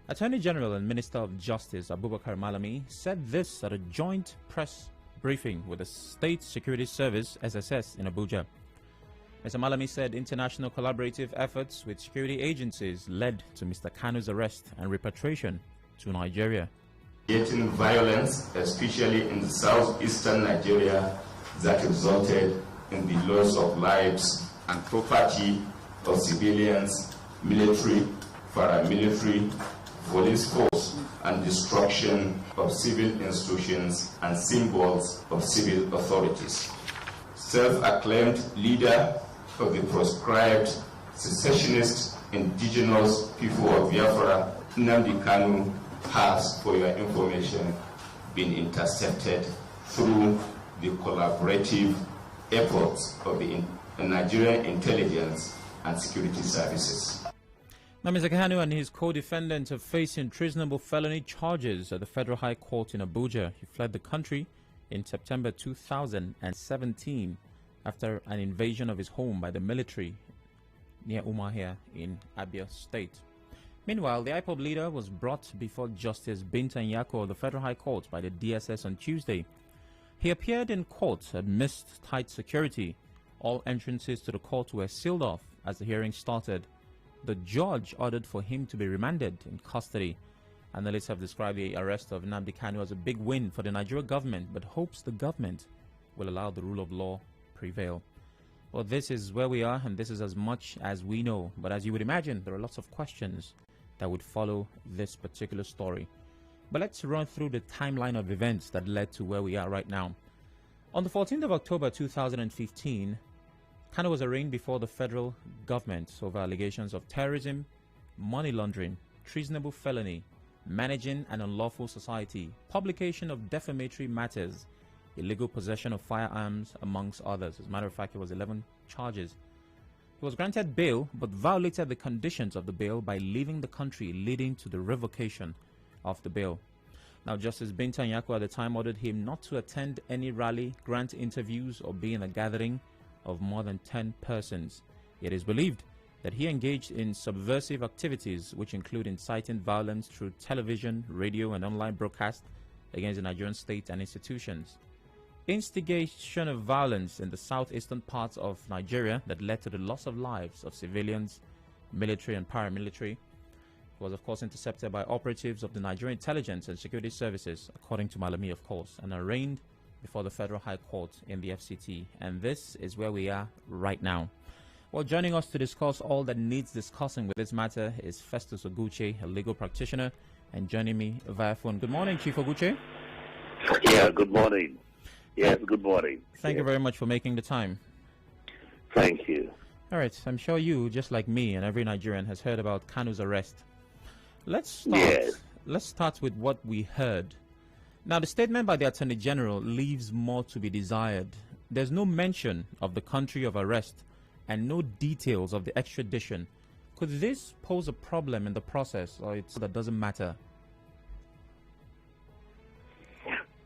Attorney General and Minister of Justice Abubakar Malami said this at a joint press briefing with the State Security Service (SSS) in Abuja. Mr. Malami said international collaborative efforts with security agencies led to Mr. Kanu's arrest and repatriation to Nigeria. Getting violence, especially in the southeastern Nigeria, that resulted in the loss of lives and property of civilians, military, paramilitary, police force, and destruction of civil institutions and symbols of civil authorities. Self-acclaimed leader of the proscribed secessionist indigenous people of Biafra, Nnamdi Kanu, has, for your information, been intercepted through the collaborative efforts of the Nigerian intelligence and security services. Now, Mr. Kanu and his co-defendants are facing treasonable felony charges at the Federal High Court in Abuja. He fled the country in September 2017 after an invasion of his home by the military near Umuahia in Abia State. Meanwhile, the IPOB leader was brought before Justice Binta Nyako of the Federal High Court by the DSS on Tuesday. He appeared in court amidst tight security. All entrances to the court were sealed off as the hearing started. The judge ordered for him to be remanded in custody. Analysts have described the arrest of Nnamdi Kanu as a big win for the Nigerian government, but hopes the government will allow the rule of law prevail. Well, this is where we are, and this is as much as we know. But as you would imagine, there are lots of questions that would follow this particular story. But let's run through the timeline of events that led to where we are right now. On the 14th of October 2015, Kanu was arraigned before the federal government over allegations of terrorism, money laundering, treasonable felony, managing an unlawful society, publication of defamatory matters, illegal possession of firearms, amongst others. As a matter of fact, it was 11 charges. He was granted bail, but violated the conditions of the bail by leaving the country, leading to the revocation of the bail. Now, Justice Binta Nyako at the time ordered him not to attend any rally, grant interviews, or be in a gathering of more than 10 persons. It is believed that he engaged in subversive activities, which include inciting violence through television, radio, and online broadcast against the Nigerian state and institutions. Instigation of violence in the southeastern parts of Nigeria that led to the loss of lives of civilians, military and paramilitary, was of course intercepted by operatives of the Nigerian intelligence and security services, according to Malami, of course, and arraigned before the Federal High Court in the FCT. And this is where we are right now. Well, joining us to discuss all that needs discussing with this matter is Festus Oguche, a legal practitioner, and joining me via phone. Good morning, Chief Oguche. Yeah, good morning. Yes, good morning. Thank you very much for making the time. Thank you. All right, I'm sure you, just like me and every Nigerian, has heard about Kanu's arrest. Let's start with what we heard. Now, the statement by the Attorney General leaves more to be desired. There's no mention of the country of arrest and no details of the extradition. Could this pose a problem in the process, or that doesn't matter?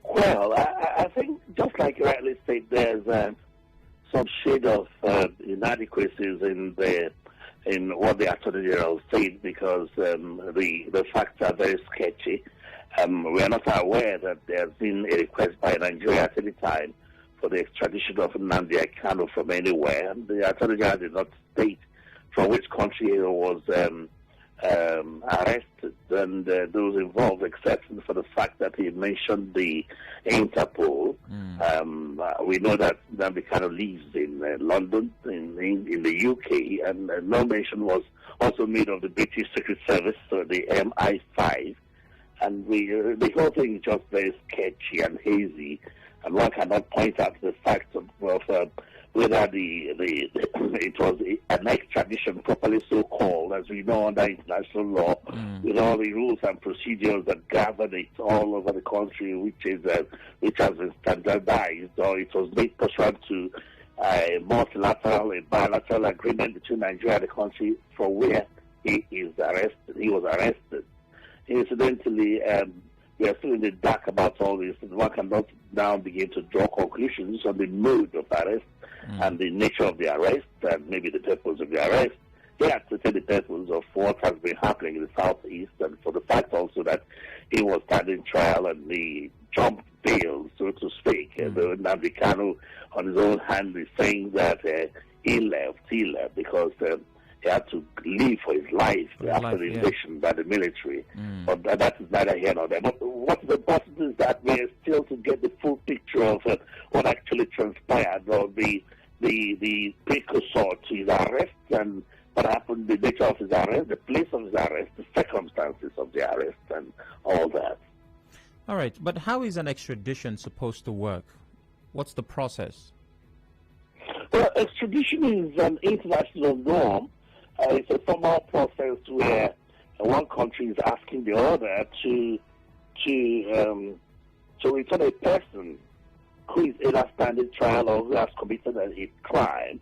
Well, I think, just like you rightly said, there's some shade of inadequacies in what the Attorney General said, because the facts are very sketchy. We are not aware that there has been a request by Nigeria at any time for the extradition of Nnamdi Kanu from anywhere. And the Attorney General did not state from which country he was arrested and those involved, except for the fact that he mentioned the Interpol. We know that Nnamdi Kanu lives in London, in the UK, and no mention was also made of the British Secret Service, so the MI5. And the whole thing is just very sketchy and hazy, and one cannot point out the fact of whether it was an extradition properly so called, as we know under international law, with all the rules and procedures that govern it all over the country, which has been standardized, or it was made pursuant to a multilateral, a bilateral agreement between Nigeria and the country for where he was arrested. Incidentally, we are still in the dark about all this, and one cannot now begin to draw conclusions on the mode of arrest and the nature of the arrest and maybe the purpose of the arrest they acquitted the persons of what has been happening in the southeast, and for the fact also that he was standing trial and he jumped bail, so to speak. Nnamdi Kanu, on his own hand, is saying that he left because he had to leave for his life after the invasion by the military. But that is neither here nor there. But what is important is that we are still to get the full picture of what actually transpired, or the precursor to his arrest, and what happened, the nature of his arrest, the place of his arrest, the circumstances of the arrest, and all that. All right, but how is an extradition supposed to work? What's the process? Well, extradition is an international norm. It's a formal process where one country is asking the other to return a person who is either standing trial or who has committed a crime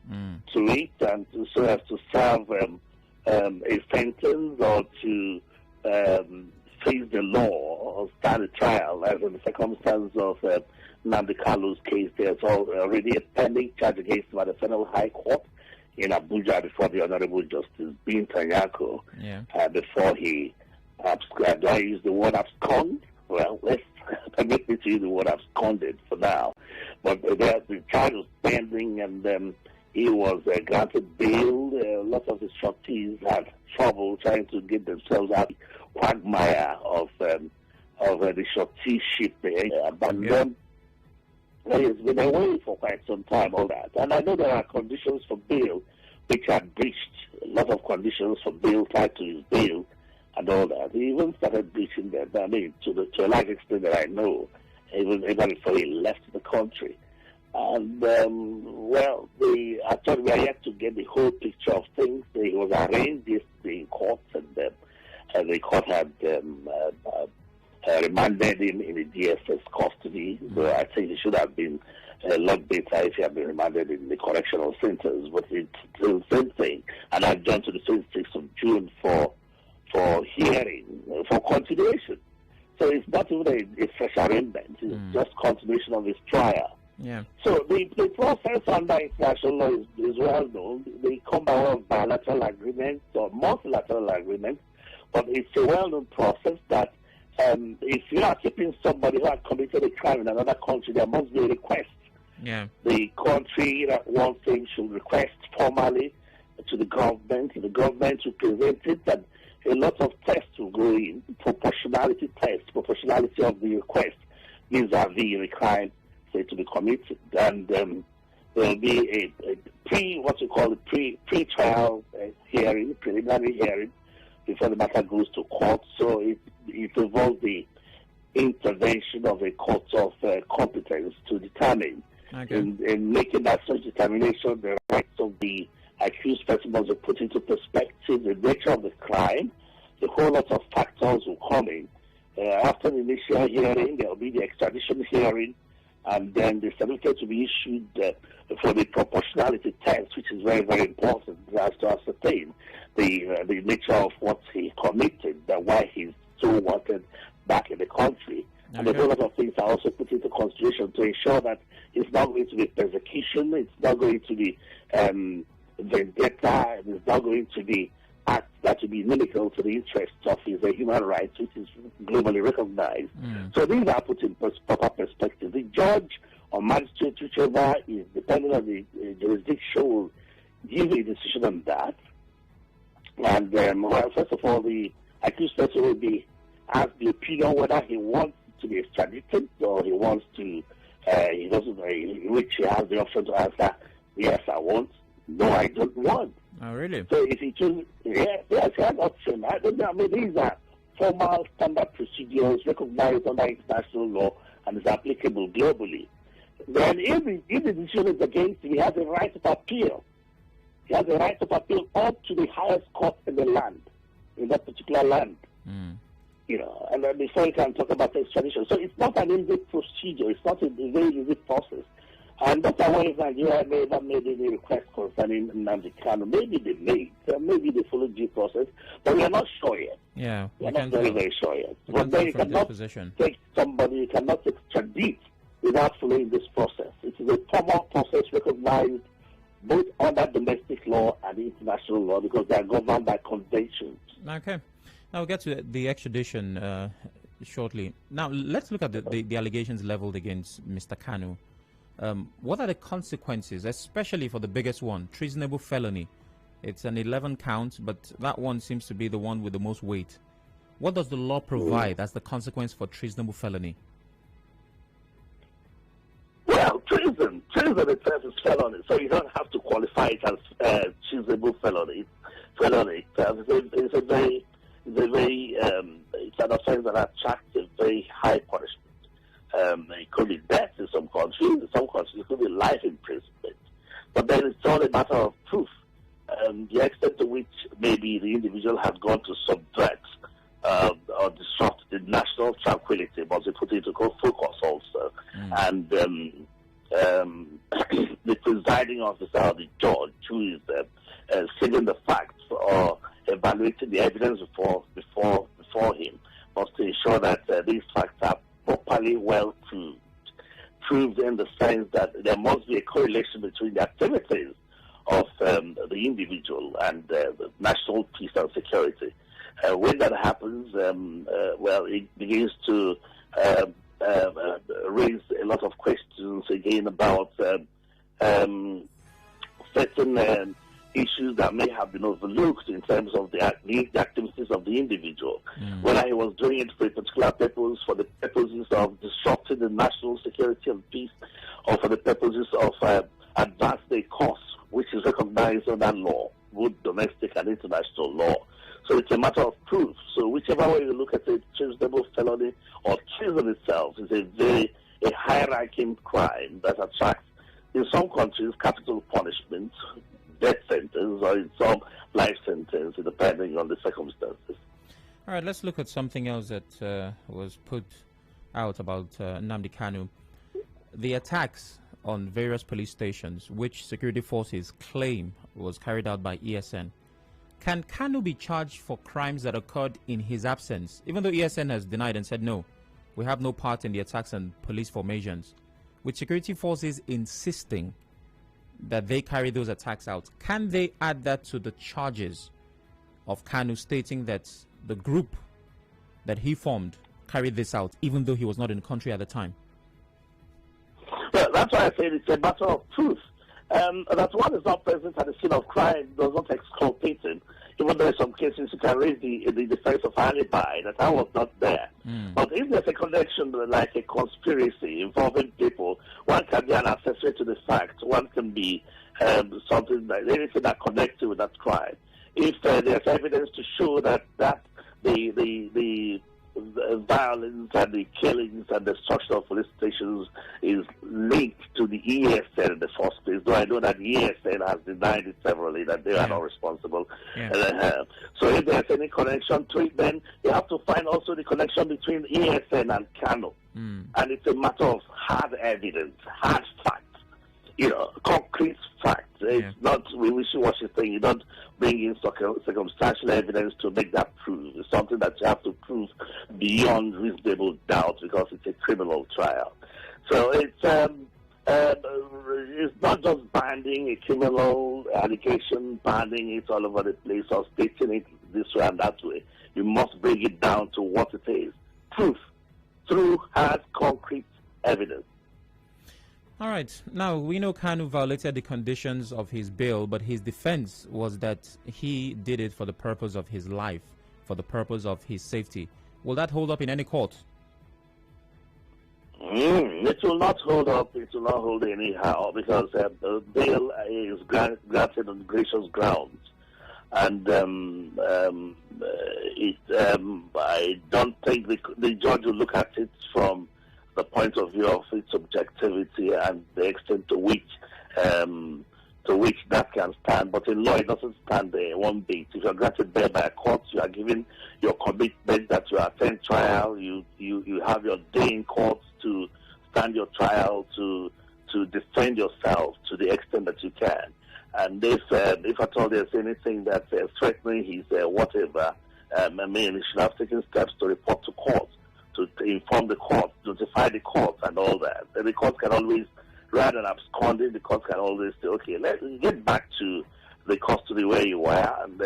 to it, and so as to serve a sentence or to face the law or stand a trial, as in the circumstance of Nnamdi Kanu's case. There's already a pending charge against him at the Federal High Court in Abuja before the Honorable Justice Binta Nyako, before he absconded. Do I use the word abscond? Well, let's permit me to use the word absconded for now. But the charge was pending, and he was granted bail. Lots of his trustees had trouble trying to get themselves out of the quagmire of the trusteeship. But then he's been away for quite some time, all that. And I know there are conditions for bail which are breached. A lot of conditions for bail tied to his bail and all that. He even started breaching them, I mean, to a large extent that I know, even before he left the country. And, well, I thought we are yet to get the whole picture of things. He was arraigned yesterday in court, and the court had remanded him in the DSS custody. So I think it should have been a lot better if he had been remanded in the correctional centers. But it's still the same thing. And I've gone to the 26th of June for hearing, for continuation. So it's not even a fresh arraignment. It's just continuation of his trial. Yeah. So the process under international law is well known. They come by way of bilateral agreements or multilateral agreements, but it's a well-known process that if you are keeping somebody who has committed a crime in another country, there must be a request. Yeah. The country that wants him should request formally to the government. The government will present it, and a lot of tests will go in, proportionality tests, proportionality of the request vis-a-vis the crime to be committed, and there will be a pre-trial hearing, preliminary hearing, before the matter goes to court. So it involves the intervention of a court of competence to determine, in making that such determination, the rights of the accused person must be put into perspective, the nature of the crime, a whole lot of factors will come in. After the initial hearing, there will be the extradition hearing, and then the certificate to be issued for the proportionality test, which is very, very important as to ascertain the nature of what he committed, why he's so wanted back in the country. And a whole lot of things are also put into consideration to ensure that it's not going to be persecution, it's not going to be vendetta, it's not going to be acts that will be inimical to the interests of his human rights, which is globally recognized. So these are put in proper perspective. The judge or magistrate, whichever is depending on the jurisdiction, will give a decision on that. And well, first of all, the accused person will be asked the opinion whether he wants to be extradited or he wants to, he doesn't, which he has the option to answer, yes, I want, no, I don't want. Oh, really? So if he chooses, yes, he has an option. I mean, these are formal standard procedures recognized under international law and is applicable globally. Then if the decision is against him, he has a right of appeal. He has a right of appeal up to the highest court in the land, in that particular land. You know, and then before you can talk about extradition. So it's not an easy procedure. It's not a very easy process. And Dr. Wales Nigeria never made any request concerning Nnamdi Kanu. Maybe they made, maybe they followed due process, but we are not sure yet. Yeah, we are not very sure yet. But then you cannot take somebody, you cannot extradite without following this process. It is a formal process recognized both under domestic law and international law, because they are governed by conventions. Okay. Now we'll get to the extradition shortly. Now, let's look at the allegations leveled against Mr. Kanu. What are the consequences, especially for the biggest one, treasonable felony? It's an 11 count, but that one seems to be the one with the most weight. What does the law provide as the consequence for treasonable felony? Well, treason itself is felony, so you don't have to qualify it as treasonable felony. Felony itself it's an offense that attracts a very high punishment. It could be death in some countries. In some countries, it could be life imprisonment. But then it's all a matter of proof. The extent to which maybe the individual has gone to subvert or disrupt the national tranquility must be put into focus also. And the presiding officer or the judge who is seeing the facts or evaluating the evidence before him must ensure that these facts are properly well proved. Proved in the sense that there must be a correlation between the activities of the individual and the national peace and security. When that happens, it begins to raise a lot of questions again about certain issues that may have been overlooked in terms of the activities of the individual. Whether he was doing it for a particular purpose, for the purposes of disrupting the national security and peace, or for the purposes of advancing a cause which is recognized under law, both domestic and international law. So it's a matter of proof. So whichever way you look at it, treasonable felony or treason itself is a high-ranking crime that attracts, in some countries, capital punishment, death sentence, or in some life sentence, depending on the circumstances. All right, let's look at something else that was put out about Nnamdi Kanu. The attacks on various police stations, which security forces claim was carried out by ESN. Can Kanu be charged for crimes that occurred in his absence, even though ESN has denied and said, no, we have no part in the attacks on police formations? With security forces insisting that they carry those attacks out, can they add that to the charges of Kanu, stating that the group that he formed carried this out, even though he was not in the country at the time? Well, that's why I said it's a matter of proof. That one is not present at the scene of crime does not exculpate him, even though in some cases you can raise the defense of alibi that I was not there. But if there's a connection, like a conspiracy involving people, one can be an accessory to the fact. One can be something like anything that connects with that crime. If there's evidence to show that the violence and the killings and destruction of police stations is linked to the ESN in the first place, though I know that the ESN has denied it severally, that they are not responsible. So if there's any connection to it, then you have to find also the connection between ESN and Kanu. And it's a matter of hard evidence, hard facts, concrete facts. It's not wishy-washy thing. You don't bring in circumstantial evidence to make that prove. It's something that you have to prove beyond reasonable doubt because it's a criminal trial. So it's not just banding a criminal allegation, banding it all over the place or stating it this way and that way. You must bring it down to what it is. Proof through hard, concrete evidence. All right. Now, we know Kanu violated the conditions of his bail, but his defense was that he did it for the purpose of his life, for the purpose of his safety. Will that hold up in any court? It will not hold up. It will not hold anyhow because bail is granted on gracious grounds. And I don't think the judge will look at it from the point of view of its objectivity and the extent to which that can stand. But in law, it doesn't stand there one bit. If you're granted bail by a court, you are given your commitment that you attend trial. You have your day in court to stand your trial, to defend yourself to the extent that you can. And if at all there's anything that's threatening his whatever, he should have taken steps to report to court, to inform the court, notify the court and all that. And the court can always rather than absconding. The court can always say, okay, let's get back to the custody where you were, and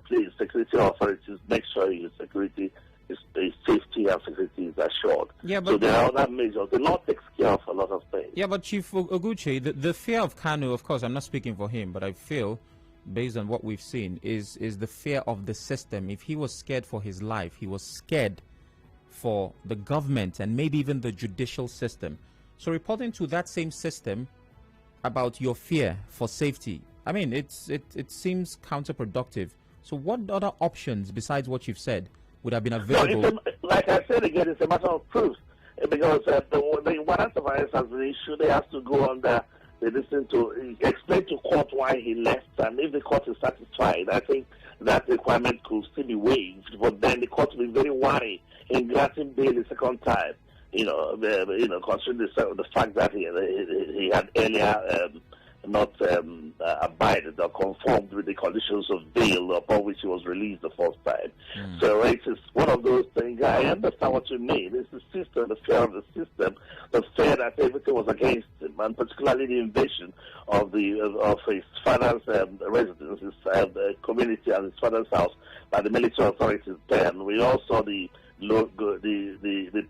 please, security authorities, make sure your security is safety and security is assured. Yeah, but so there are other measures. The law takes care of a lot of things. Yeah, but Chief Oguche, the fear of Kanu, of course, I'm not speaking for him, but I feel, based on what we've seen, is the fear of the system. If he was scared for his life, he was scared for the government and maybe even the judicial system. So reporting to that same system about your fear for safety, I mean, it seems counterproductive. So what other options besides what you've said would have been available? Like I said again, it's a matter of proof. Because the warrant of arrest has been issued, they have to go under the listen to explain to court why he left, and if the court is satisfied, I think that requirement could still be waived. But then the court will be very wary in granting bail a second time. Considering the fact that he had earlier not abided or conformed with the conditions of bail upon which he was released the first time. So it's one of those things. I understand what you mean. It's the system, the fear of the system, the fear that everything was against him, and particularly the invasion of his father's residence, his community, and his father's house by the military authorities. Then we all saw the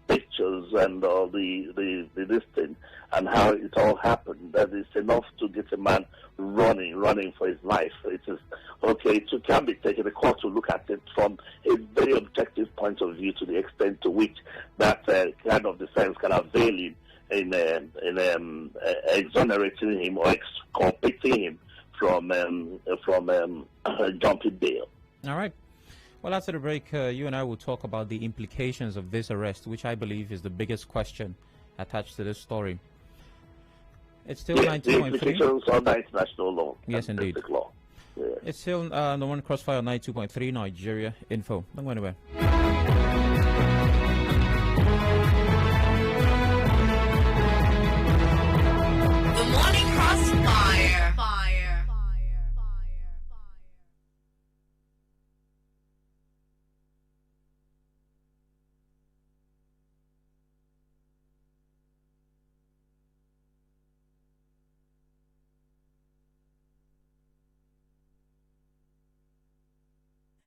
pictures and the listing and how it all happened. That is enough to get a man running for his life. It is okay. It can be taken. The court to look at it from a very objective point of view, to the extent to which that kind of defense can avail him in exonerating him or exculpating him from jumping bail. All right. Well, after the break, you and I will talk about the implications of this arrest, which I believe is the biggest question attached to this story. It's still 92.3. The implications of the international law. Yes, indeed. Law. Yeah. It's still the one Crossfire 92.3 Nigeria Info. Don't go anywhere. The Morning Crossfire.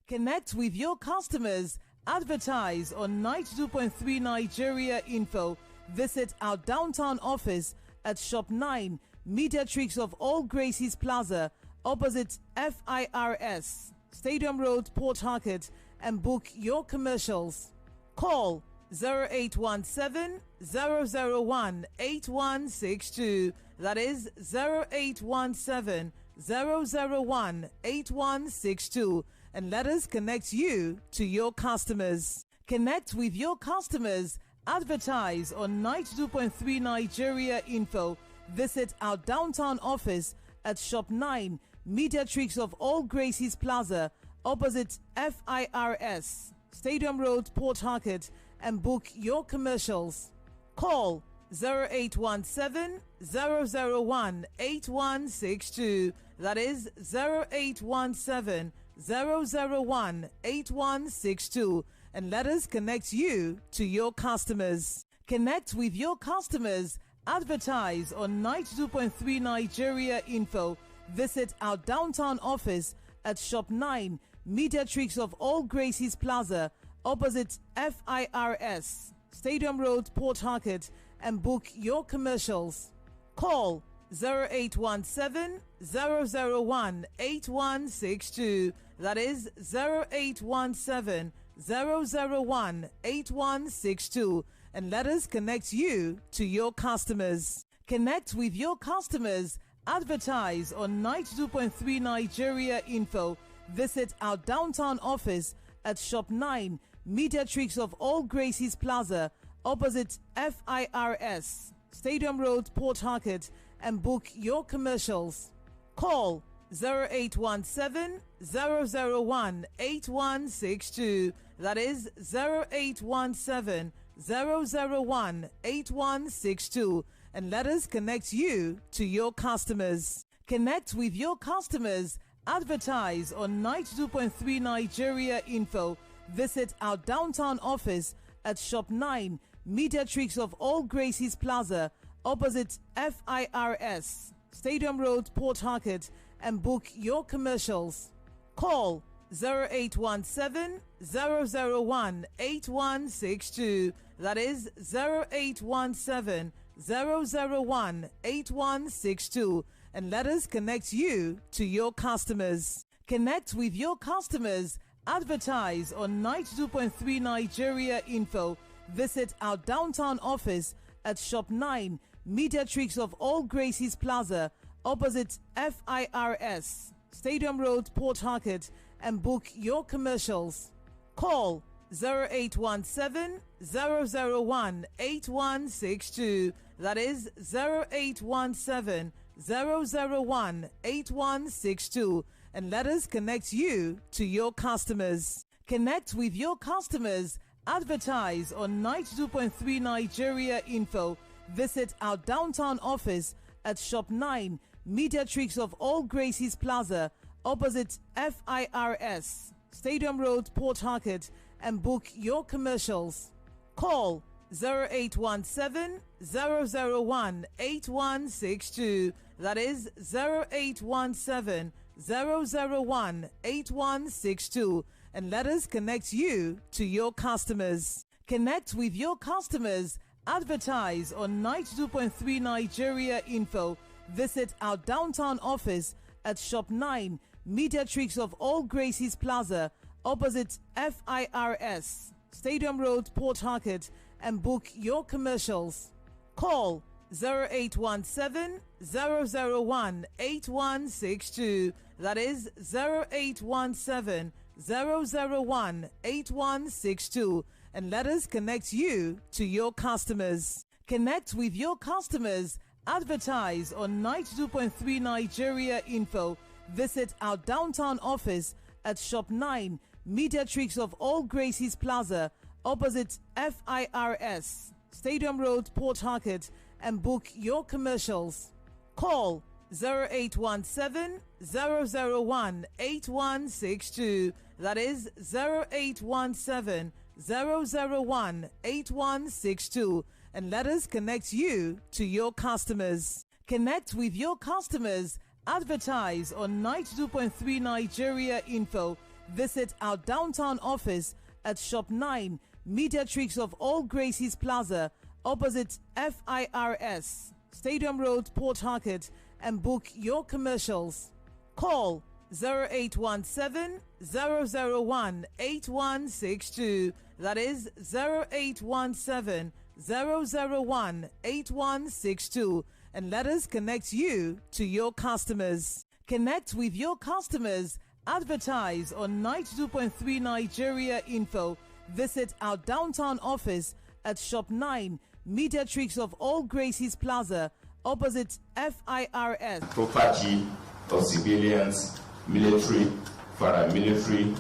Connect with your customers. Advertise on 92.3 Nigeria Info. Visit our downtown office at Shop 9, Mediatrix of All Gracies Plaza, opposite FIRS, Stadium Road, Port Harcourt, and book your commercials. Call 0817-001-8162. That is 0817-001-8162. And let us connect you to your customers. Connect with your customers. Advertise on 92.3 Nigeria Info. Visit our downtown office at Shop 9, Mediatrix of All Gracies Plaza, opposite FIRS, Stadium Road, Port Harcourt, and book your commercials. Call 0817-001-8162. That is 0817-001-8162, and let us connect you to your customers. Connect with your customers. Advertise on 92.3 Nigeria Info. Visit our downtown office at Shop 9, Mediatrix of All Gracies Plaza, opposite FIRS, Stadium Road, Port Harcourt, and book your commercials. Call 0817-001-8162. That is 0817-001-8162. And let us connect you to your customers. Connect with your customers. Advertise on 92.3 Nigeria Info. Visit our downtown office at Shop 9, Mediatrix of All Gracies Plaza, opposite FIRS, Stadium Road, Port Harcourt, and book your commercials. Call 0817-001-8162. That is 0817-001-8162. And let us connect you to your customers. Connect with your customers. Advertise on 92.3 Nigeria Info. Visit our downtown office at Shop 9, Mediatrix of All Gracies Plaza, opposite FIRS, Stadium Road, Port Harcourt, and book your commercials. Call 0817 001 8162. That is 0817 001 8162. And let us connect you to your customers. Connect with your customers. Advertise on 92.3 Nigeria Info. Visit our downtown office at Shop 9, Mediatrix of All Gracies Plaza, opposite FIRS, Stadium Road, Port Harcourt, and book your commercials. Call 0817 001 8162. That is 0817 001 8162. And let us connect you to your customers. Connect with your customers. Advertise on 92.3 Nigeria Info. Visit our downtown office at Shop 9, Mediatrix of All Gracies Plaza, opposite FIRS, Stadium Road, Port Harcourt, and book your commercials. Call 0817 001 8162. That is 0817 001 8162. And let us connect you to your customers. Connect with your customers. Advertise on 92.3 Nigeria Info. Visit our downtown office at Shop 9, Mediatrix of All Gracies Plaza, opposite FIRS, Stadium Road, Port Harcourt, and book your commercials. Call 0817 001 8162. That is 0817 001 8162. And let us connect you to your customers. Connect with your customers. Advertise on 92.3 Nigeria Info. Visit our downtown office at Shop 9, Mediatrix of All Gracies Plaza, opposite FIRS, Stadium Road, Port Harcourt, and book your commercials. Call 0817 001 8162. That is 0817 001 8162. And let us connect you to your customers. Connect with your customers. Advertise on 92.3 Nigeria Info. Visit our downtown office at Shop 9, Mediatrix of All Gracies Plaza, opposite FIRS, Stadium Road, Port Harcourt, and book your commercials. Call 0817 001 8162. That is 0817 001 8162. And let us connect you to your customers. Connect with your customers. Advertise on 92.3 Nigeria Info. Visit our downtown office at Shop 9, Mediatrix of All Gracies Plaza, opposite FIRS. Property of civilians, military, paramilitary,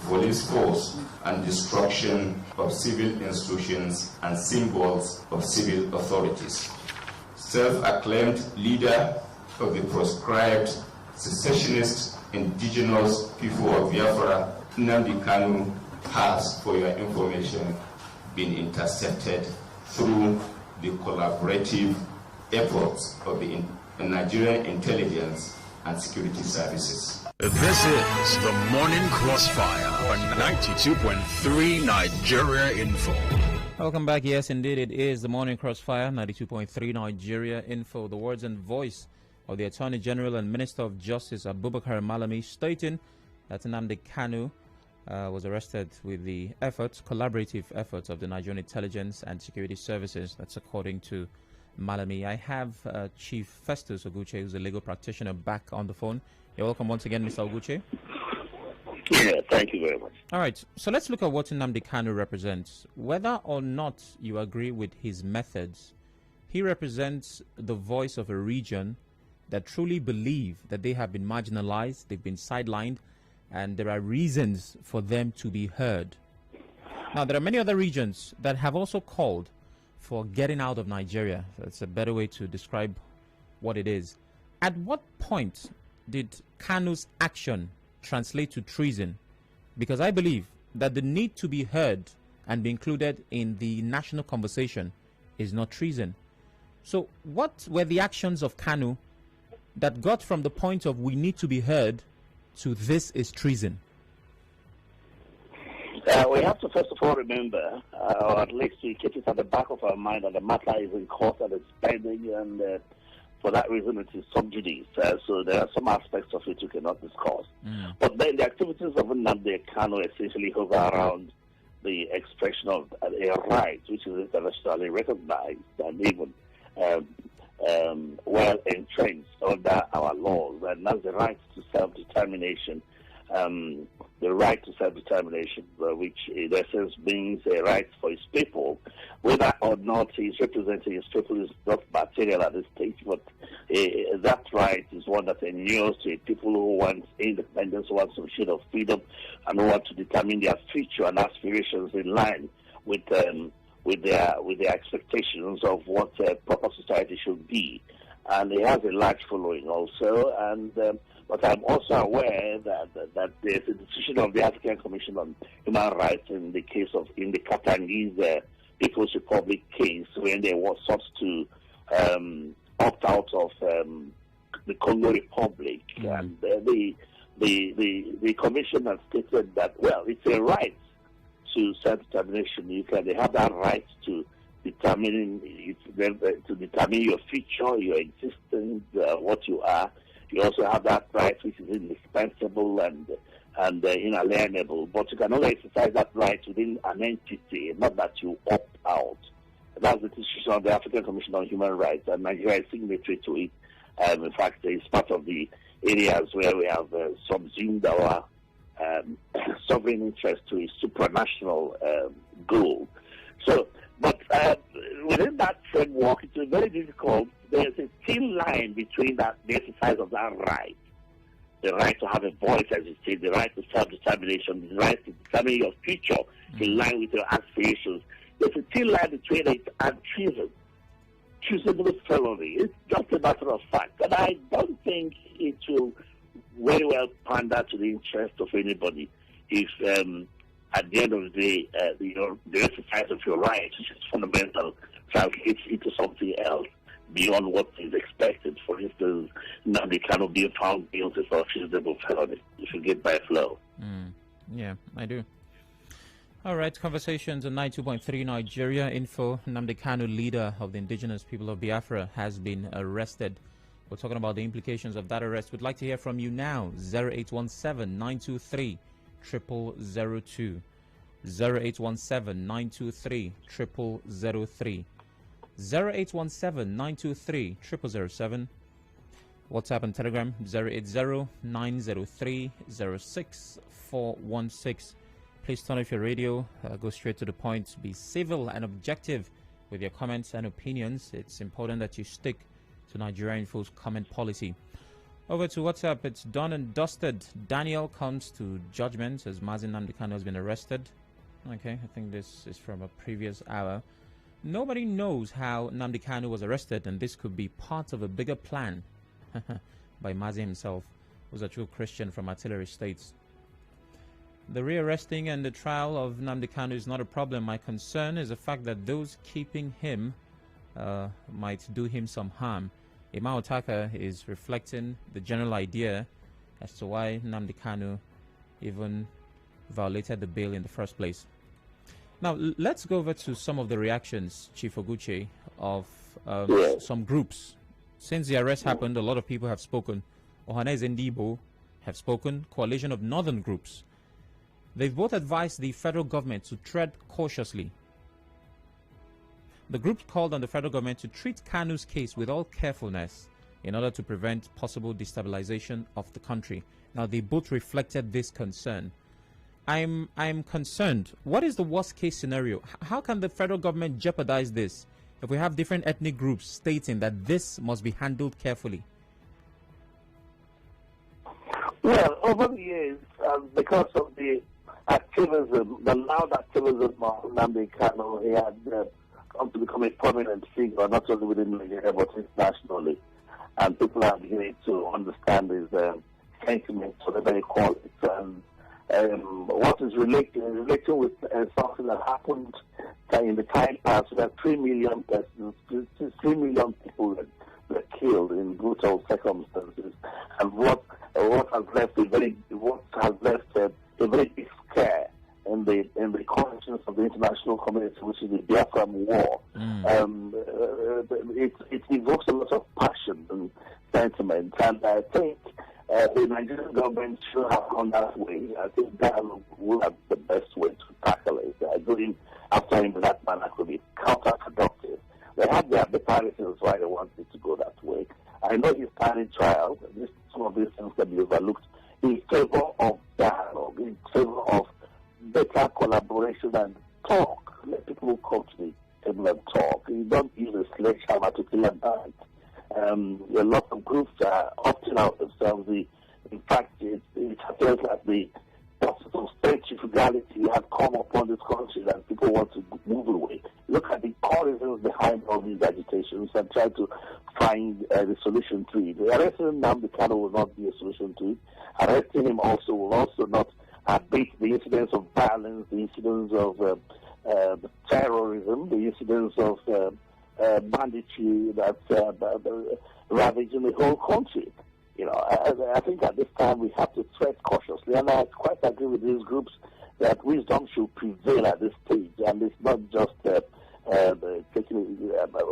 police force, and destruction of civil institutions and symbols of civil authorities. Self-acclaimed leader of the proscribed secessionist indigenous people of Biafra, Nnamdi Kanu, has, for your information, been intercepted through the collaborative efforts of the Nigerian intelligence and security services. This is the Morning Crossfire on 92.3 Nigeria Info. Welcome back. Yes, indeed, it is the Morning Crossfire, 92.3 Nigeria Info. The words and voice of the Attorney General and Minister of Justice, Abubakar Malami, stating that Nnamdi Kanu was arrested with the collaborative efforts of the Nigerian intelligence and security services. That's according to Malami. I have Chief Festus Oguche, who's a legal practitioner, back on the phone. You're welcome once again, Mr. Oguche. Yeah, thank you very much. All right, so let's look at what Nnamdi Kanu represents. Whether or not you agree with his methods, he represents the voice of a region that truly believe that they have been marginalized, they've been sidelined, and there are reasons for them to be heard. Now, there are many other regions that have also called for getting out of Nigeria. That's a better way to describe what it is. At what point did Kanu's action translate to treason? Because I believe that the need to be heard and be included in the national conversation is not treason. So what were the actions of Kanu that got from the point of we need to be heard to this is treason? We have to first of all remember, or at least we keep it at the back of our mind, that the matter is in court and it's pending, and for that reason it is sub judice. So there are some aspects of it we cannot discuss. But then the activities of Nnamdi Kanu essentially hover around the expression of a right which is internationally recognized and even well entrenched under our laws, and that's the right to self-determination. The right to self-determination, which in essence means a right for his people. Whether or not he's representing his people is not material at this stage, but that right is one that inures to a people who want independence, who want some shade of freedom, and who want to determine their future and aspirations in line with their expectations of what proper society should be. And he has a large following also, and but I'm also aware that there's a decision of the African Commission on Human Rights in the Katangese People's Republic case, when they were sought to opt out of the Congo Republic, and the commission has stated that, well, it's a right to self-determination. They have that right to determine your future, your existence, what you are. You also have that right which is indispensable and inalienable, but you can only exercise that right within an entity, not that you opt out. That's the decision of the African Commission on Human Rights, and Nigeria is signatory to it. In fact, it's part of the areas where we have subsumed our sovereign interest to a supranational goal. So, but within that framework, it's very difficult. There's a thin line between the exercise of that right, the right to have a voice, as you say, the right to self-determination, the right to determine your future in line with your aspirations. There's a thin line between it and treason. Treasonable felony. It's just a matter of fact. And I don't think it will very well pander to the interest of anybody if at the end of the day, the exercise of your rights, which is fundamental, translates into something else beyond what is expected. For instance, Nnamdi Kanu being found guilty for a treasonable felony, if you get my flow. Yeah, I do. All right, conversations on 92.3 Nigeria Info. Nnamdi Kanu, leader of the indigenous people of Biafra, has been arrested. We're talking about the implications of that arrest. We'd like to hear from you now. 0817-923-0002. 0817-923-0003. 0817-923-0007. WhatsApp and Telegram 080-903-06416. Please turn off your radio. Go straight to the point. Be civil and objective with your comments and opinions. It's important that you stick to Nigeria Info's comment policy. Over to WhatsApp. It's done and dusted. Daniel comes to judgment as Nnamdi Kanu has been arrested. Okay, I think this is from a previous hour. Nobody knows how Nnamdi Kanu was arrested, and this could be part of a bigger plan by Mazi himself, who's a true Christian from Artillery States. The rearresting and the trial of Nnamdi Kanu is not a problem. My concern is the fact that those keeping him might do him some harm. Imam Otaka is reflecting the general idea as to why Nnamdi Kanu even violated the bail in the first place. Now, let's go over to some of the reactions, Chief Oguche, of some groups. Since the arrest happened, a lot of people have spoken. Ohaneze Ndibo have spoken, coalition of northern groups. They've both advised the federal government to tread cautiously. The groups called on the federal government to treat Kanu's case with all carefulness in order to prevent possible destabilization of the country. Now, they both reflected this concern. I'm concerned. What is the worst case scenario? How can the federal government jeopardize this if we have different ethnic groups stating that this must be handled carefully? Well, over the years, because of the activism, the loud activism of Nnamdi Kanu, he had come to become a prominent figure, not only within Nigeria, but internationally. And people are beginning to understand his sentiments, whatever they call it. What is relating with something that happened in the time past, we had 3 million persons, 3 million people that were killed in brutal circumstances, and what has left a very big scare in the conscience of the international community, which is the Biafran War. It evokes a lot of passion and sentiment, and I think the Nigerian government should have gone that way. I think that will have the best way to tackle it. Going after him in that manner could be counterproductive. They have their better reasons why they want it to go that way. I know he's standing trial. Some of these things can be overlooked in favor of dialogue, in favor of better collaboration and talk. Let people come to the table and talk. You don't use a sledgehammer to kill a man. A lot of groups are opting out themselves. In fact, it appears like the process of centrifugality have come upon this country and people want to move away. Look at the core reasons behind all these agitations and try to find the solution to it. Arresting Nnamdi Kanu will not be a solution to it. Arresting him also will also not abate the incidents of violence, the incidents of terrorism, the incidents of banditry that's ravaging the whole country. You know, I think at this time we have to tread cautiously, and I quite agree with these groups that wisdom should prevail at this stage, and it's not just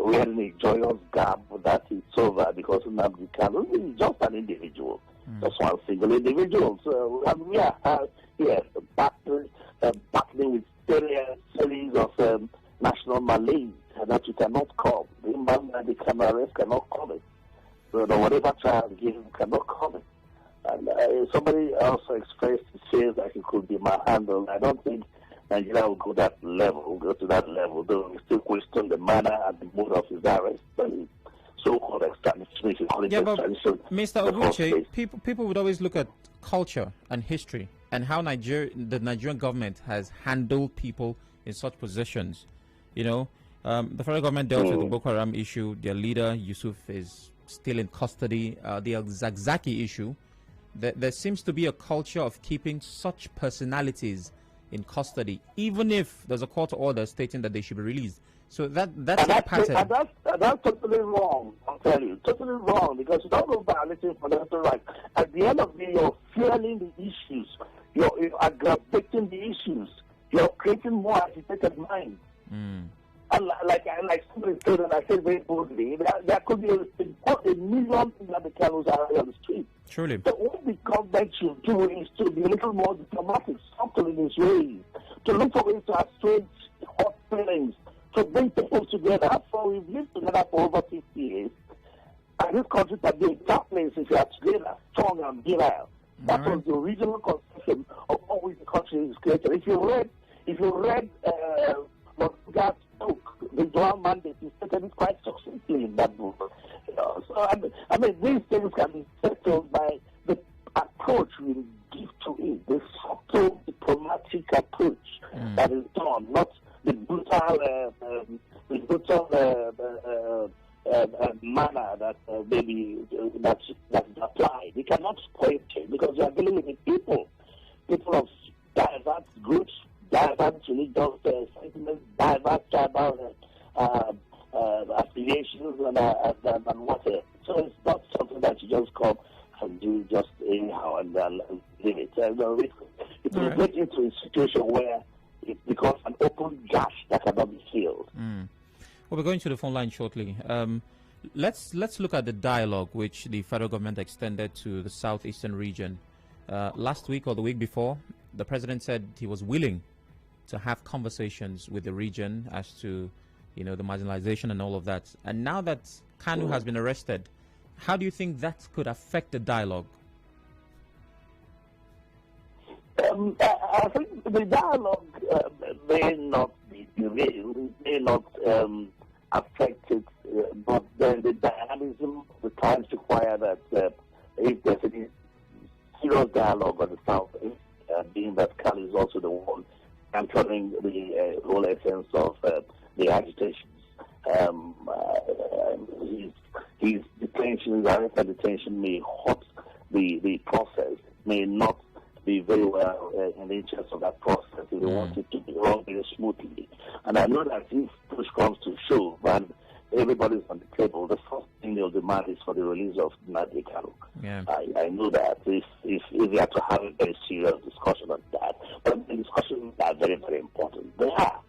wearing a joyous garb that it's over because Nnamdi Kanu is just an individual, just one single individual. So we are here battling with series of national malaise that you cannot call. The Nnamdi Kanu arrest cannot call it. So whatever trial given cannot come in. And somebody also expressed fears that it could be manhandled. I don't think Nigeria will go to that level, though we still question the manner and the mode of his arrest. But so-called extradition. Yeah, but Mr. Oguche, people would always look at culture and history and how the Nigerian government has handled people in such positions. You know, the federal government dealt with the Boko Haram issue. Their leader, Yusuf, is still in custody. The Zakzaki issue, there seems to be a culture of keeping such personalities in custody, even if there's a court order stating that they should be released. So that's a pattern. And that's totally wrong, I'll tell you. Totally wrong, because you don't go violating fundamental rights. At the end of the day, you're fueling the issues. You're aggravating the issues. You're creating more agitated minds. And like somebody said, and I said very boldly, there could be a million Nnamdi Kanus on the street. Surely. So what the government should do is to be a little more diplomatic, subtle in its ways, to look for ways to assuage hot feelings, to bring people together. So we've lived together for over 50 years, and this country can be a tough place if you are together, strong and virile. That was the original conception of how the country is created. If you read what God's book, the dual mandate, he stated it quite succinctly in that book. You know, so I mean, these things can be settled by the approach we give to it, the subtle diplomatic approach that is done, not the brutal manner that maybe that's applied. You cannot spoil it because you are dealing with the people of diverse groups, diverse religious sentiments, diverse tribal affiliations, and whatever. So it's not something that you just come and do just anyhow and leave it. It will get into a situation where it becomes an open gash that cannot be filled. Well, we're going to the phone line shortly. Let's look at the dialogue which the federal government extended to the southeastern region. Last week or the week before, the president said he was willing to have conversations with the region as to, the marginalization and all of that. And now that Kanu has been arrested, how do you think that could affect the dialogue? I think the dialogue may not be derailed, may not affect it, but then the dynamism, the times require that if there's any serious dialogue on the south, being that Kanu is also the one controlling the whole essence of the agitations. His detention, his arrest and detention may hurt the process, may not be very well in the interest of that process if they want it to be run very smoothly. And I know that if push comes to shove and everybody's on the table, the first thing they'll demand is for the release of Nnamdi Kanu. Yeah. I know that if we have to have a very serious discussion on that, but the discussions are very, very important. They are.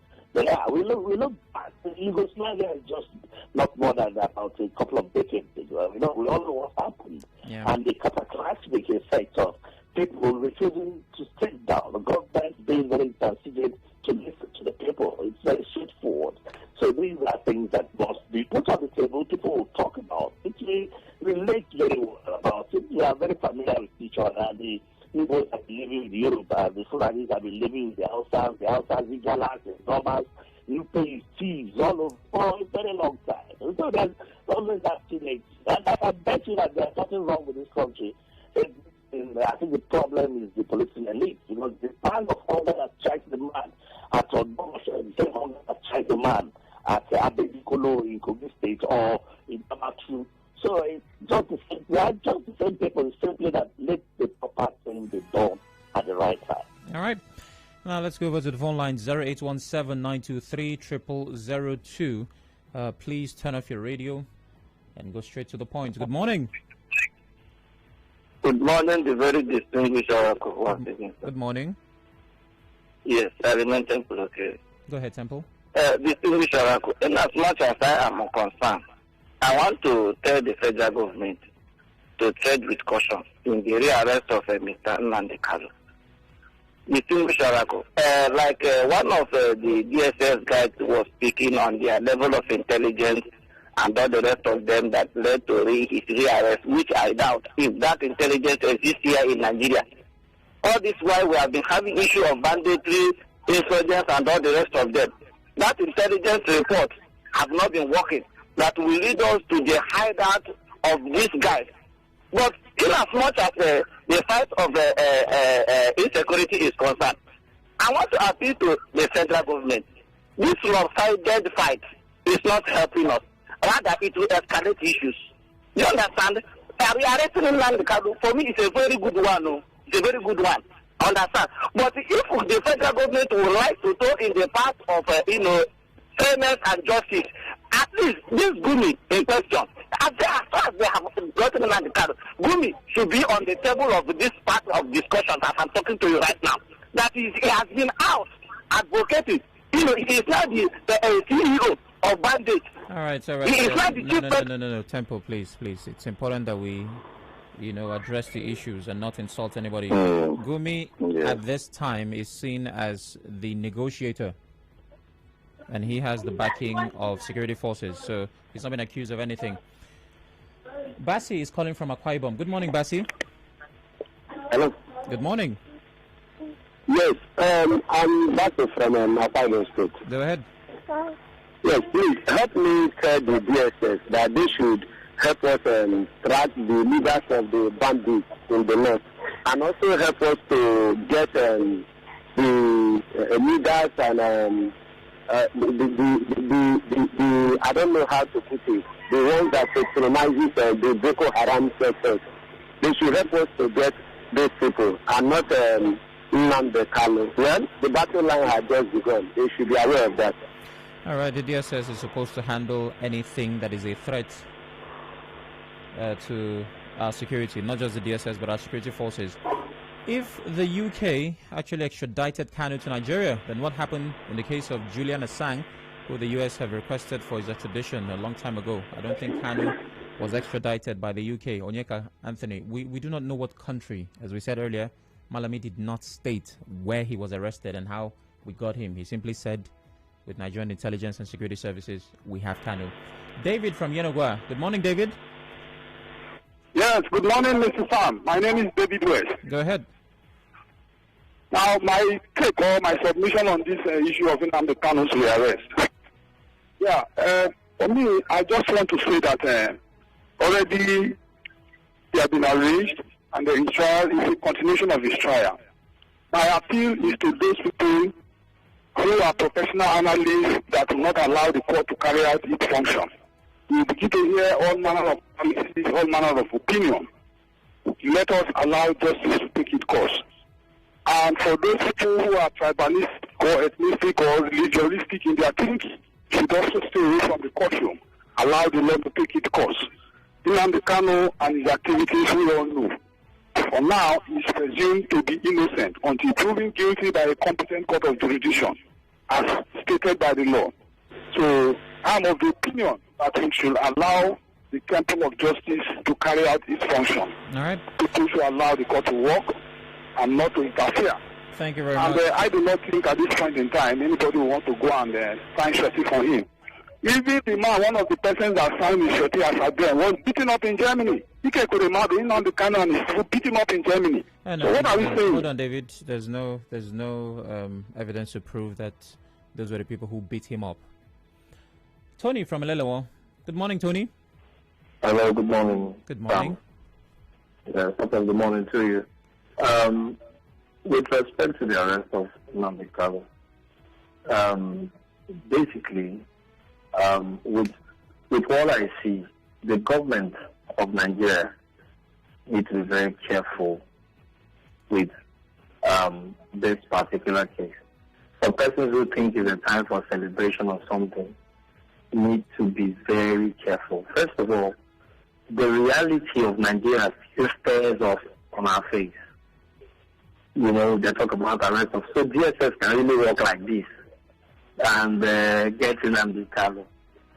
We look back. Yugoslavia is just not more than about a couple of decades ago. We all know what happened. Yeah. And the cataclysmic effect of people refusing to step down, the government being very intransigent to listen to the people. It's very straightforward. So these are things that must be put on the table. People will talk about it. We relate very well about it. We are very familiar with each other. The Igbos have been living with Yoruba. The Fulanis have been living with the Hausas, the Igalas, the Nomas. You pay fees all over for a very long time. So there's always that teenage. And I bet you that there's nothing wrong with this country. I think the problem is the political elite, because the kind of hunger that strikes the man at Oguche, the same hunger that strikes the man at Abedikolo in Kogi State or in Tamatu. So it's just the same. They are just the same people. It's simply that let the proper thing be done at the right time. All right. Now let's go over to the phone line 0817-923-0002. Please turn off your radio and go straight to the point. Good morning. Good morning, the very distinguished Oracle once again. Good morning. Yes, I remain Temple, okay. Go ahead, Temple. Distinguished Oracle, in as much as I am concerned, I want to tell the federal government to tread with caution in the rearrest of Mr. Nnamdi Kanu. Distinguished Oracle, one of the DSS guys was speaking on their level of intelligence and all the rest of them that led to his rearrest, which I doubt if that intelligence exists here in Nigeria. All this while we have been having issue of banditry, insurgents, and all the rest of them. That intelligence report have not been working. That will lead us to the hideout of these guys. But in as much as the fight of insecurity is concerned, I want to appeal to the federal government. This lopsided fight is not helping us. Rather, it will escalate issues. You understand? Rearresting Nnamdi Kanu, for me, it's a very good one. No? It's a very good one. Understand? But if the federal government would like to go in the path of, fairness and justice, at least this Gumi in question, as far as they have gotten Nnamdi Kanu, Gumi should be on the table of this part of discussion that I'm talking to you right now. That is, he has been out advocating. He is not the CEO of bandits. All right. No, Temple, please. It's important that we, address the issues and not insult anybody. Gumi, at this time, is seen as the negotiator, and he has the backing of security forces, so he's not been accused of anything. Bassi is calling from Akwa Ibom. Good morning, Bassi. Hello. Good morning. Yes, I'm Bassi from Akwa Ibom State. Go ahead. Yes, please help me tell the DSS that they should help us track the leaders of the bandits in the north, and also help us to get the leaders and the I don't know how to put it, the ones that patronizes the Boko Haram sectors. They should help us to get those people and not Nnamdi Kanu. Well, the battle line has just begun. They should be aware of that. All right, the DSS is supposed to handle anything that is a threat to our security, not just the DSS, but our security forces. If the UK actually extradited Kanu to Nigeria, then what happened in the case of Julian Assange, who the US have requested for his extradition a long time ago? I don't think Kanu was extradited by the UK. Onyeka Anthony, we do not know what country. As we said earlier, Malami did not state where he was arrested and how we got him. He simply said, with Nigerian intelligence and security services, we have Kanu. David from Yenogwa. Good morning, David. Yes, good morning, Mr. Sam. My name is David West. Go ahead. Now, my take or my submission on this issue of Nnamdi Kanu's rearrest. Yeah, for me, I just want to say that already he has been arranged and the trial is a continuation of his trial. My appeal is to those people who are professional analysts that will not allow the court to carry out its function. We begin to hear all manner of analysis, all manner of opinion. Let us allow justice to take its course. And for those people who are tribalists or ethnic or religionistic in their thinking should also stay away from the courtroom. Allow the law to take its course. Nnamdi Kanu and his activities we all know. For now, he is presumed to be innocent until proven guilty by a competent court of jurisdiction, as stated by the law. So I'm of the opinion that we should allow the Temple of Justice to carry out its function. All right. People should allow the court to work and not to interfere. Thank you very much. And I do not think at this point in time anybody will want to go and sign surety for him. Even the man, one of the persons that signed his surety as a Ben, was beaten up in Germany. He could have Nnamdi Kanu and he beat him up in Germany. So what are we saying? Hold on, David. There's no evidence to prove that those were the people who beat him up. Tony from Elelewa. Good morning, Tony. Hello, good morning. Good morning. Good morning to you. With respect to the arrest of Nnamdi Kanu, basically, with what I see, the government of Nigeria needs to be very careful with this particular case. For persons who think it's a time for celebration or something, need to be very careful. First of all, the reality of Nigeria still stares off on our face. You know, they talk about arrest of, so DSS can really work like this and get Nnamdi Kanu.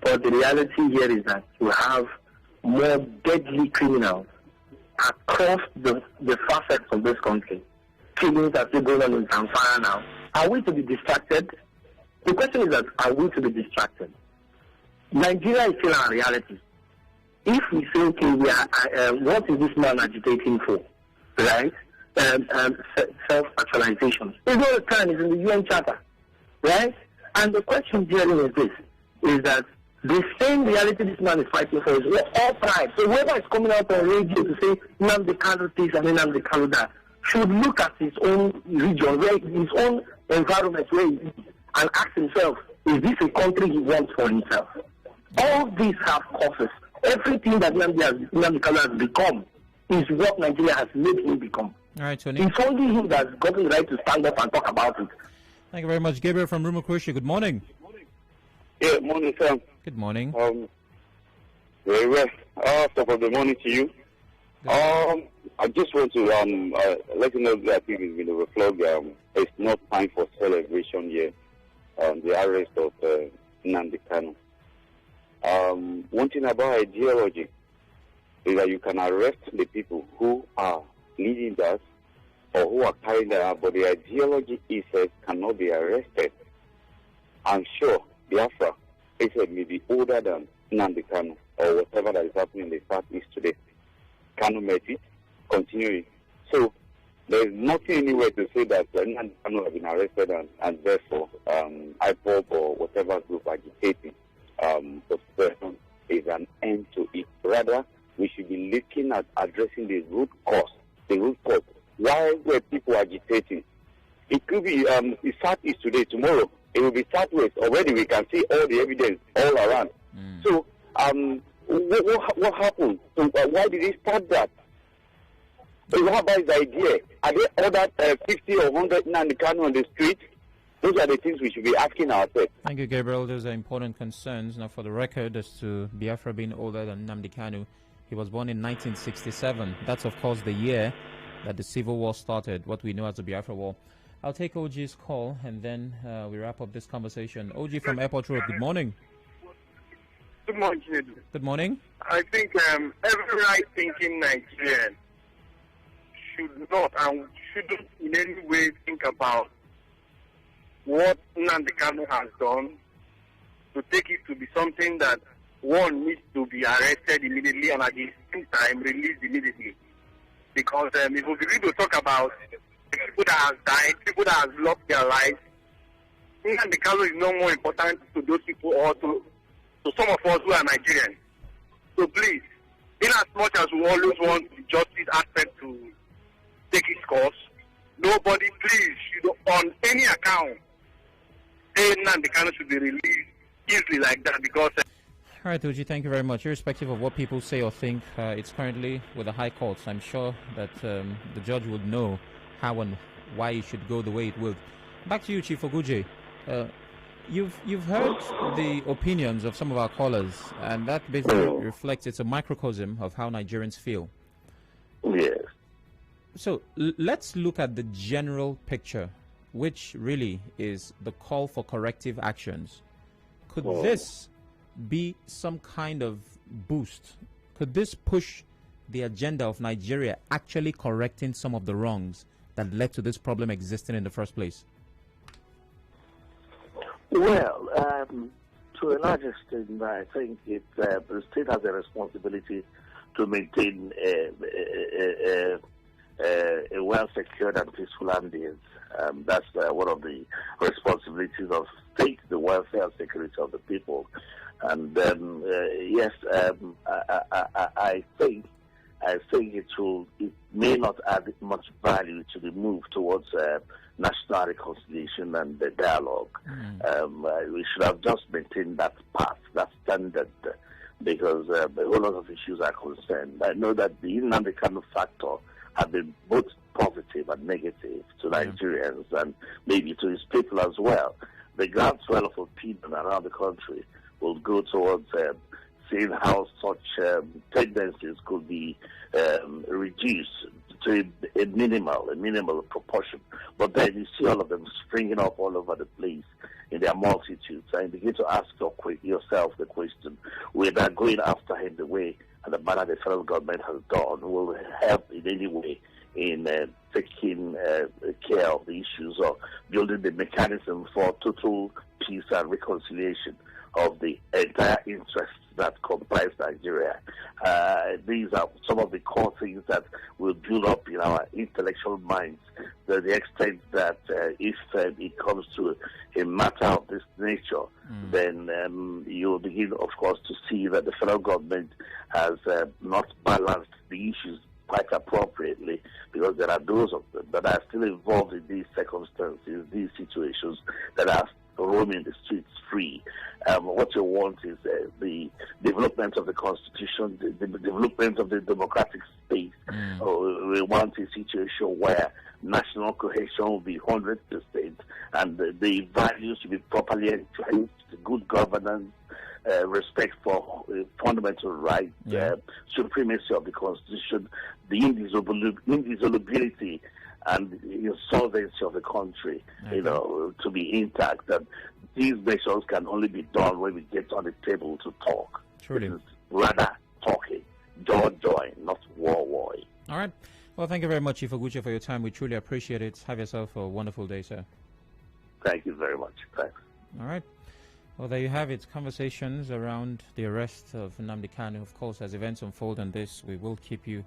But the reality here is that you have more deadly criminals across the facets of this country. Killings are still going on in Zamfara now. Are we to be distracted? The question is that, are we to be distracted? Nigeria is still our reality. If we say, okay, we are, what is this man agitating for, right? Self-actualization. It's not a time, it's in the UN Charter, right? And the question here is this, is that the same reality this man is fighting for is all pride. So whoever is coming out on radio to say Nnamdi Kanu this and Nnamdi Kanu that should look at his own region, his own environment where he is, and ask himself, is this a country he wants for himself? All these have causes. Everything that Nnamdi Kanu has become is what Nigeria has made him become. All right, Tony. It's only him that's got the right to stand up and talk about it. Thank you very much. Gabriel from Rumukweshe, good morning. Yeah, morning, Sam. Good morning. Very well. Top of the morning to you. I just want to let you know that I think it's been overflowed. It's not time for celebration here. The arrest of Nnamdi Kanu. One thing about ideology is that you can arrest the people who are leading that or who are carrying that out, but the ideology itself cannot be arrested. I'm sure Biafra itself may be older than Nnamdi Kanu or whatever that is happening in the Southeast today. Kanu met it, continuing. So there is nothing anywhere to say that Nnamdi Kanu has been arrested and therefore IPOB or whatever group agitating the person is an end to it. Rather, we should be looking at addressing the root cause. The root cause. Why were people agitating? It could be Southeast today, tomorrow it will be Southwest. Already we can see all the evidence all around. So what happened? So, why did he start that? So what about his idea? Are there other 50 or 100 Nnamdi Kanu on the street? Those are the things we should be asking ourselves. Thank you, Gabriel. Those are important concerns. Now, for the record, as to Biafra being older than Nnamdi Kanu, he was born in 1967. That's, of course, the year that the Civil War started, what we know as the Biafra War. I'll take OG's call, and then we wrap up this conversation. OG from Airport Road, good morning. Good morning, Kid. Good morning. I think every right-thinking Nigerian should not and shouldn't in any way think about what Nnamdi Kanu has done to take it to be something that one needs to be arrested immediately and at the same time released immediately. Because if we begin to talk about people that have died, people that have lost their lives, Nnamdi Kanu is no more important to those people or to some of us who are Nigerians. So please, in as much as we always want the justice aspect to take its course, nobody please should on any account say Nnamdi Kanu should be released easily like that because... All right, Uji, thank you very much. Irrespective of what people say or think, it's currently with the High Court. So I'm sure that the judge would know how and why it should go the way it would. Back to you, Chief Oguche. You've heard the opinions of some of our callers, and that basically reflects, it's a microcosm of how Nigerians feel. Yes. So let's look at the general picture, which really is the call for corrective actions. Could this be some kind of boost? Could this push the agenda of Nigeria actually correcting some of the wrongs that led to this problem existing in the first place? Well, to a large extent, I think the state has a responsibility to maintain a well-secured and peaceful ambience. That's one of the responsibilities of state, the welfare and security of the people. And yes, I think it may not add much value to the move towards national reconciliation and the dialogue. We should have just maintained that path, that standard, because a whole lot of issues are concerned. I know that the Nnamdi Kanu factor have been both positive and negative to Nigerians and maybe to his people as well. The groundswell of opinion around the country will go towards seeing how such tendencies could be reduced to a minimal proportion. But then you see all of them springing up all over the place in their multitudes, and you begin to ask yourself the question whether going after him the way and the manner the federal government has done will help in any way in taking care of the issues or building the mechanism for total peace and reconciliation of the entire interests that comprise Nigeria. These are some of the core things that will build up in our intellectual minds to the extent that if it comes to a matter of this nature, then you'll begin, of course, to see that the federal government has not balanced the issues quite appropriately, because there are those of them that are still involved in these circumstances, these situations, that are roaming the streets free. What you want is the development of the constitution, the development of the democratic space. We want a situation where national cohesion will be 100%, and the values should be properly entrenched, good governance, respect for fundamental rights, supremacy of the constitution, the indissolubility and insolvency of the country, to be intact. And these measures can only be done when we get on the table to talk. Truly. This is rather talking, joy, not war. All right. Well, thank you very much, Chief Oguche, for your time. We truly appreciate it. Have yourself a wonderful day, sir. Thank you very much. Thanks. All right. Well, there you have it. Conversations around the arrest of Nnamdi Kanu. Of course, as events unfold on this, we will keep you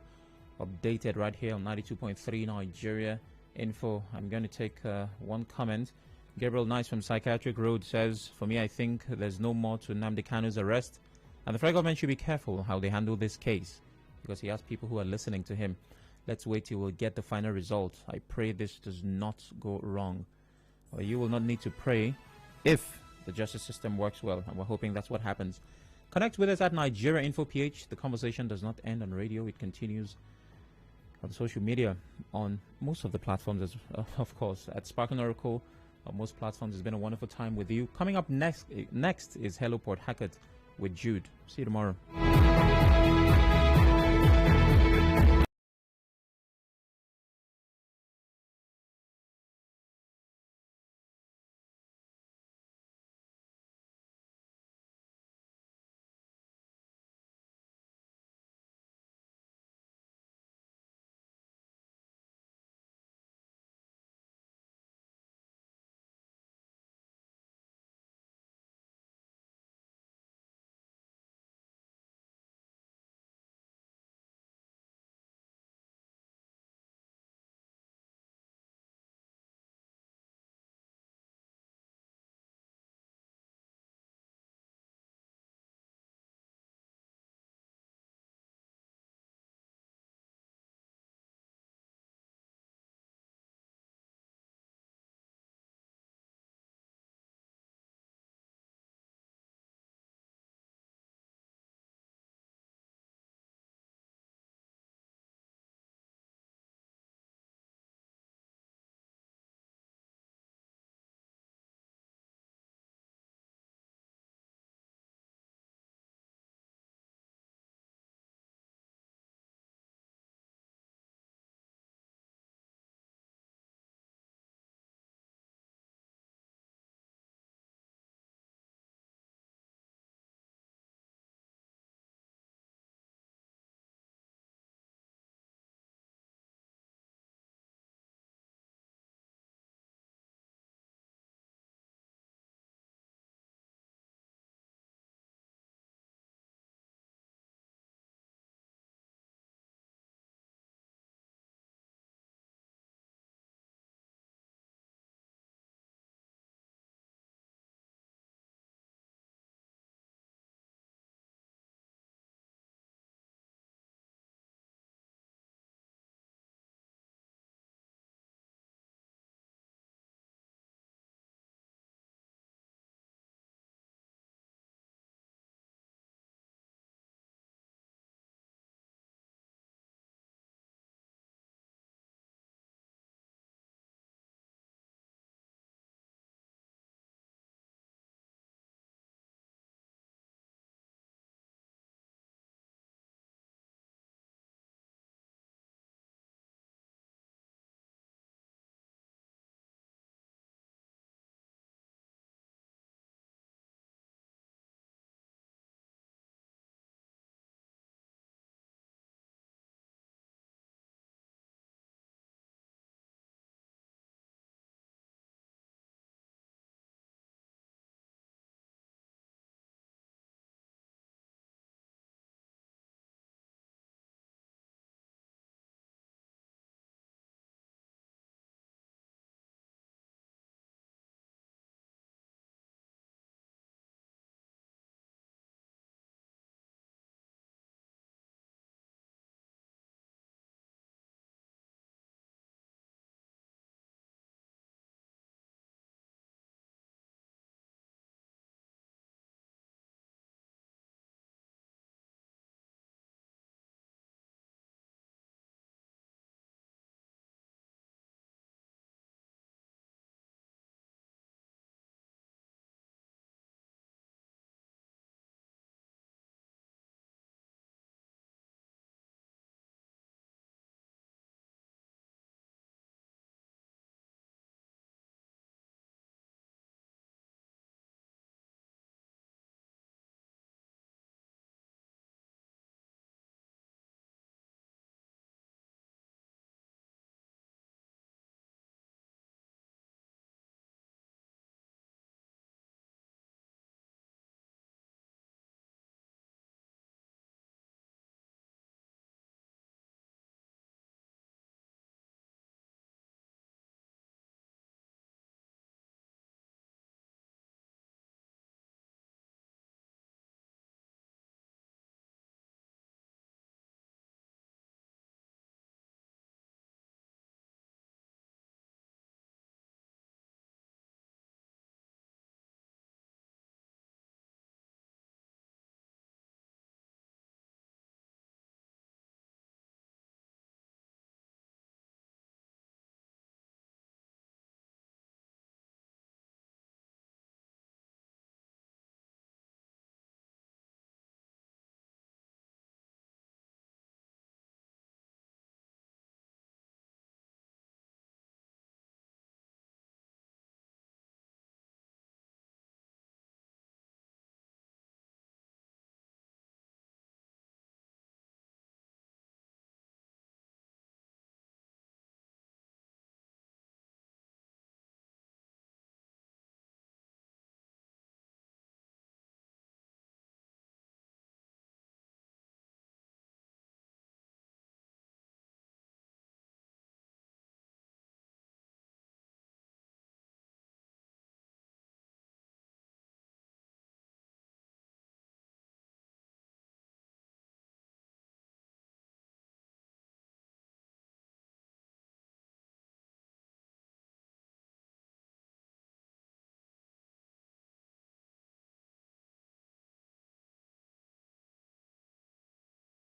updated right here on 92.3 Nigeria Info. I'm going to take one comment. Gabriel Nice from Psychiatric Road says, for me, I think there's no more to Nnamdi Kanu's arrest, and the federal government should be careful how they handle this case, because he has people who are listening to him. Let's wait till we'll get the final result. I pray this does not go wrong. Well, you will not need to pray if the justice system works well, and we're hoping that's what happens. Connect with us at Nigeria Info PH. The conversation does not end on radio. It continues on social media, on most of the platforms, of course. At Sparkling Oracle, on most platforms. It's been a wonderful time with you. Coming up next is Hello Port Hackett with Jude. See you tomorrow.